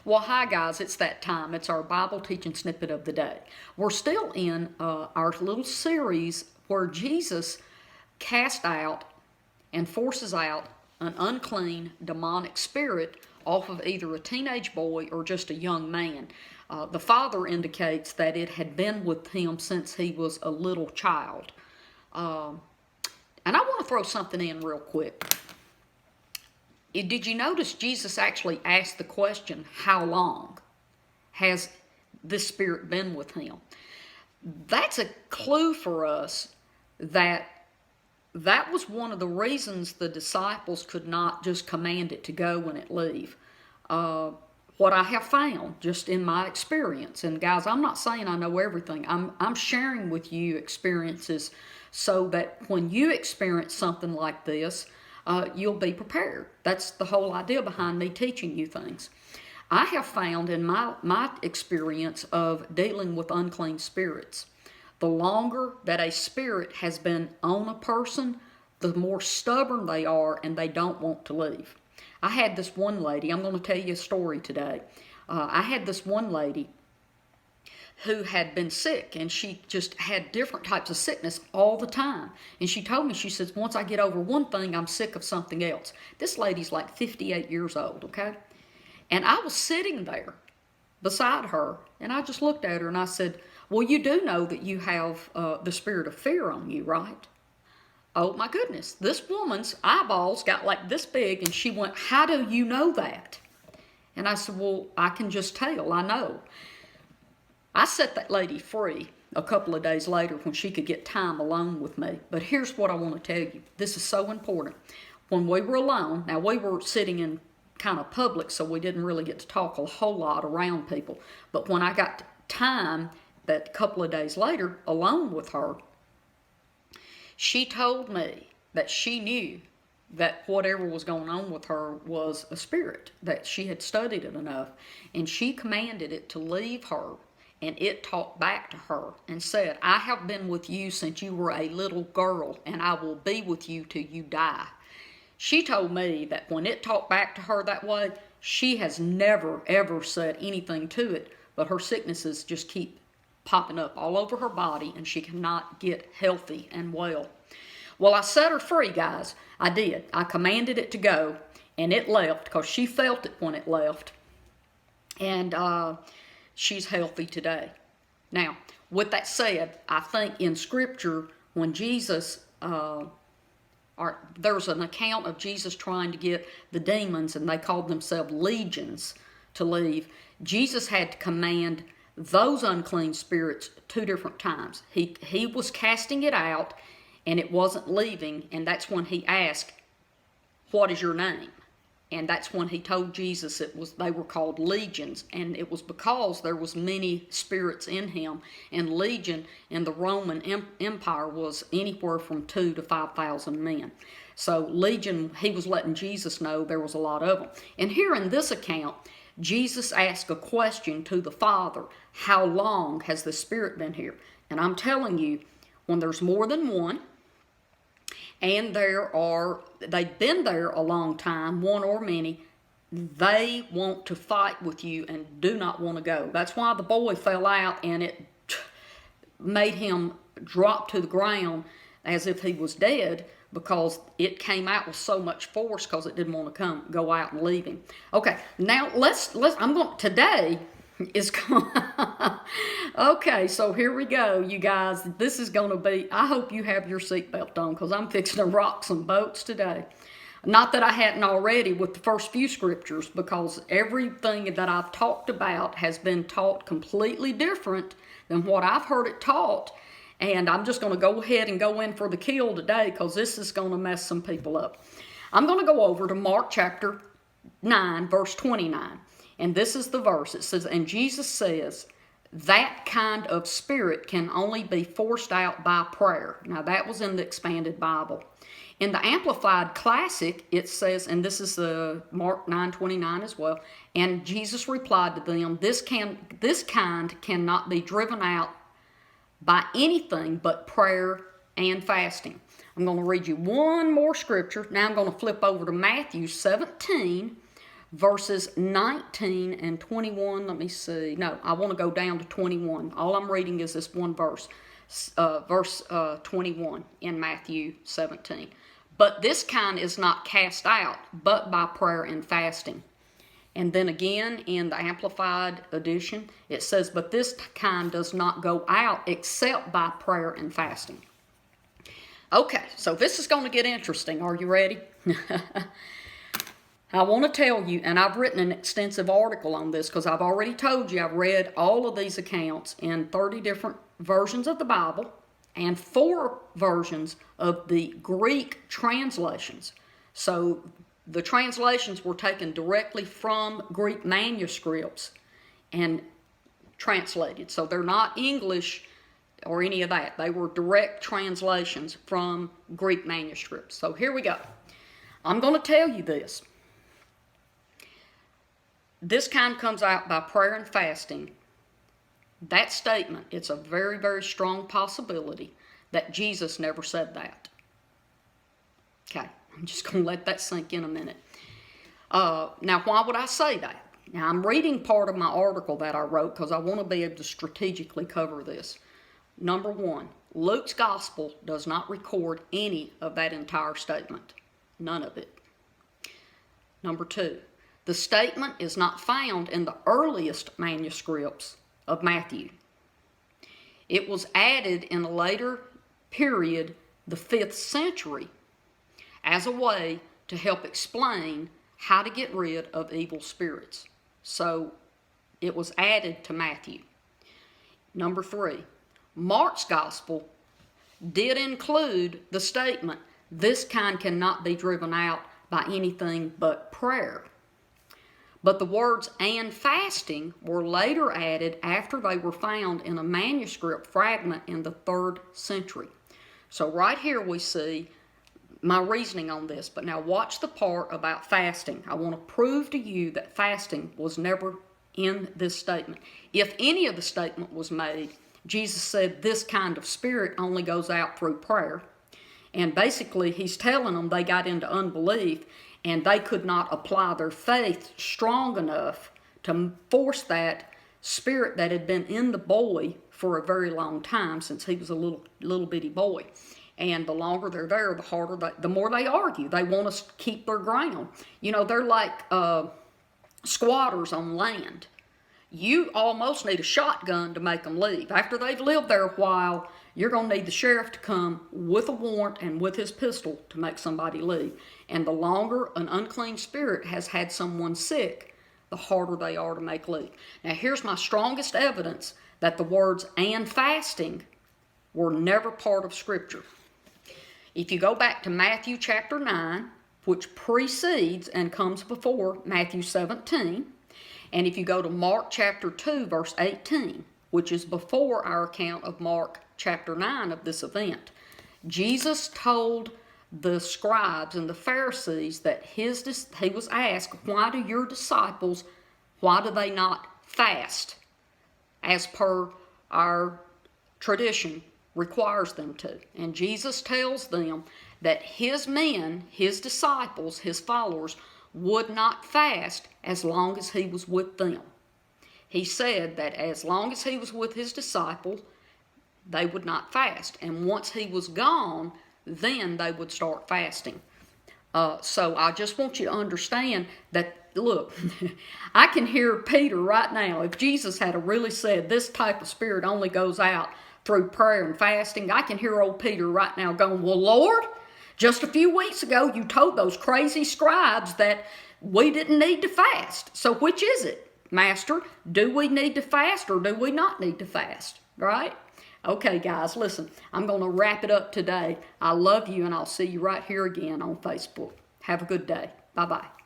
Well, hi guys, it's that time. It's our Bible teaching snippet of the day. We're still in our little series where Jesus cast out and forces out an unclean demonic spirit off of either a teenage boy or just a young man. The father indicates that it had been with him since he was a little child. And I want to throw something in real quick. Did you notice Jesus actually asked the question, how long has this spirit been with him? That's a clue for us that was one of the reasons the disciples could not just command it to go and it leave. What I have found just in my experience, and guys, I'm not saying I know everything. I'm sharing with you experiences so that when you experience something like this, you'll be prepared. That's the whole idea behind me teaching you things. I have found in my experience of dealing with unclean spirits, the longer that a spirit has been on a person, the more stubborn they are and they don't want to leave. I had this one lady, I'm going to tell you a story today. I had this one lady who had been sick, and she just had different types of sickness all the time. And she told me, she says, once I get over one thing, I'm sick of something else. This lady's like 58 years old, okay? And I was sitting there beside her, and I just looked at her and I said, well, you do know that you have the spirit of fear on you, right? Oh my goodness, this woman's eyeballs got like this big, and she went, how do you know that? And I said, well, I can just tell, I know. I set that lady free a couple of days later when she could get time alone with me. But here's what I want to tell you. This is so important. When we were alone, now we were sitting in kind of public, so we didn't really get to talk a whole lot around people. But when I got time, that couple of days later, alone with her, she told me that she knew that whatever was going on with her was a spirit, that she had studied it enough, and she commanded it to leave her. And it talked back to her and said, I have been with you since you were a little girl, and I will be with you till you die. She told me that when it talked back to her that way, she has never, ever said anything to it, but her sicknesses just keep popping up all over her body, and she cannot get healthy and well. Well, I set her free, guys. I did. I commanded it to go, and it left because she felt it when it left. And she's healthy today. Now, with that said, I think in Scripture, when Jesus, there's an account of Jesus trying to get the demons, and they called themselves legions, to leave. Jesus had to command those unclean spirits 2 different times. He was casting it out, and it wasn't leaving, and that's when he asked, what is your name? And that's when he told Jesus they were called legions, and it was because there was many spirits in him. And legion in the Roman Empire was anywhere from 2,000 to 5,000 men. So legion, he was letting Jesus know there was a lot of them. And here in this account, Jesus asked a question to the Father, how long has the spirit been here? And I'm telling you, when there's more than one, and they've been there a long time, one or many, they want to fight with you and do not want to go. That's why the boy fell out, and it made him drop to the ground as if he was dead, because it came out with so much force because it didn't want to go out and leave him. Okay, now today is going. Okay, so here we go, you guys. This is going to be, I hope you have your seatbelt on, because I'm fixing to rock some boats today. Not that I hadn't already with the first few scriptures, because everything that I've talked about has been taught completely different than what I've heard it taught. And I'm just going to go ahead and go in for the kill today, because this is going to mess some people up. I'm going to go over to Mark chapter 9, verse 29. And this is the verse. It says, and Jesus says, that kind of spirit can only be forced out by prayer. Now, that was in the Expanded Bible. In the Amplified Classic, it says, and this is the Mark 9:29 as well, and Jesus replied to them, this kind cannot be driven out by anything but prayer and fasting. I'm going to read you one more scripture. Now I'm going to flip over to Matthew 17, verses 19 and 21. Let me see. No, I want to go down to 21. All I'm reading is this one verse, verse 21 in Matthew 17. But this kind is not cast out, but by prayer and fasting. And then again, in the Amplified Edition, it says, but this kind does not go out except by prayer and fasting. Okay, so this is going to get interesting. Are you ready? I want to tell you, and I've written an extensive article on this because I've already told you I've read all of these accounts in 30 different versions of the Bible and 4 versions of the Greek translations. So the translations were taken directly from Greek manuscripts and translated. So they're not English or any of that. They were direct translations from Greek manuscripts. So here we go. I'm going to tell you this. This kind comes out by prayer and fasting. That statement, it's a very, very strong possibility that Jesus never said that. Okay, I'm just going to let that sink in a minute. Now, why would I say that? Now, I'm reading part of my article that I wrote because I want to be able to strategically cover this. Number 1, Luke's gospel does not record any of that entire statement. None of it. Number 2, the statement is not found in the earliest manuscripts of Matthew. It was added in a later period, the 5th century, as a way to help explain how to get rid of evil spirits. So it was added to Matthew. Number 3, Mark's gospel did include the statement, this kind cannot be driven out by anything but prayer. But the words and fasting were later added after they were found in a manuscript fragment in the 3rd century. So right here we see my reasoning on this. But now watch the part about fasting. I want to prove to you that fasting was never in this statement. If any of the statement was made, Jesus said this kind of spirit only goes out through prayer. And basically he's telling them they got into unbelief and they could not apply their faith strong enough to force that spirit that had been in the boy for a very long time, since he was a little bitty boy. And the longer they're there, the harder, the more they argue. They want to keep their ground. You know, they're like squatters on land. You almost need a shotgun to make them leave. After they've lived there a while, you're going to need the sheriff to come with a warrant and with his pistol to make somebody leave. And the longer an unclean spirit has had someone sick, the harder they are to make leave. Now, here's my strongest evidence that the words and fasting were never part of Scripture. If you go back to Matthew chapter 9, which precedes and comes before Matthew 17, and if you go to Mark chapter 2, verse 18, which is before our account of Mark chapter 9 of this event, Jesus told the scribes and the Pharisees that he was asked, why do your disciples, why do they not fast as per our tradition requires them to? And Jesus tells them that his men, his disciples, his followers, would not fast as long as he was with them. He said that as long as he was with his disciples, they would not fast. And once he was gone, then they would start fasting. So I just want you to understand that, look, I can hear Peter right now. If Jesus had really said this type of spirit only goes out through prayer and fasting, I can hear old Peter right now going, well, Lord, just a few weeks ago you told those crazy scribes that we didn't need to fast. So which is it, Master? Do we need to fast or do we not need to fast? Right? Okay, guys, listen, I'm going to wrap it up today. I love you, and I'll see you right here again on Facebook. Have a good day. Bye-bye.